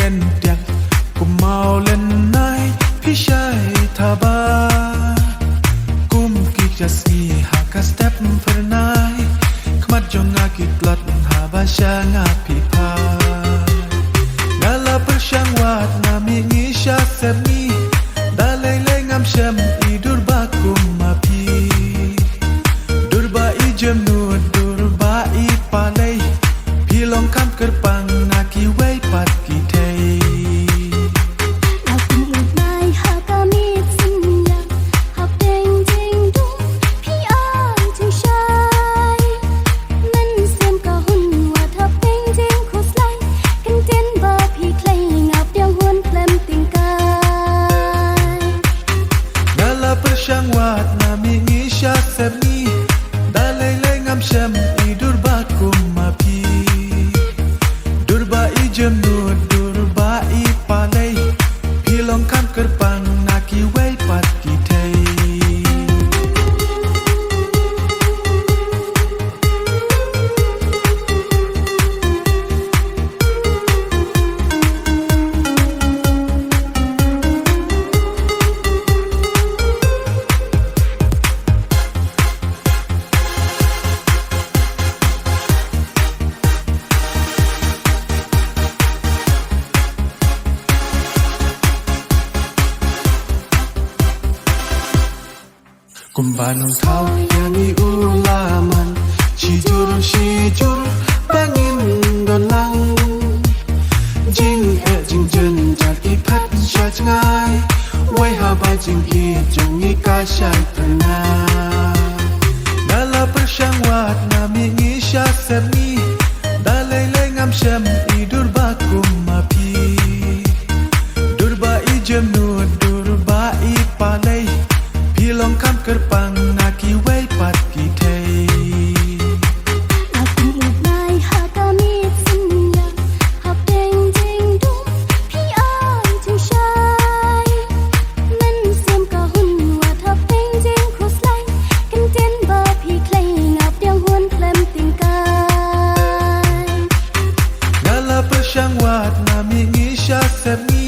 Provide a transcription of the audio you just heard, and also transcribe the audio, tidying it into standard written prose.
ken tiak ku mau lên nai phi shai tha ba kum ki jasni ha ka step per nai kmat jonga ki klat ha ba sha nga pi pa ngala per shang wat na mi ngi sha sep ni da lei lei ngam shem I dur ba kum ma pi dur ba I jem nu dur ba I pa lei pi long kam ker pang na ki wei pat ki thei Shang wat na mi ngi sha sep ni da lei lei ngam shem I dur ba kum ma pi dur ba I jem nu dur ba I pa lei pi long kam ker pang na ki wei pat ki thei Kumbanong tau yang I ulaman Sijur bangin don lang Jing jing jen jat I pat sha ngai Wei ha bai jing I jong I ka shai perna Nala per shang wat na mi ngi sha sep ni Da lei lei ngam shem I dur ba kum ma pi dur ba I jem nu dur ba I pa lei Long kam ker pang na ki wei pat ki thei na kum ut nai ha ka mi sin ya ha peng jing dum pi ai jing shai nan sem ka hun wa tha peng jing cross line kan ten ba pi klei ngap yang hun klem ting kai ngala per shang wat na mi ngi sha sep ni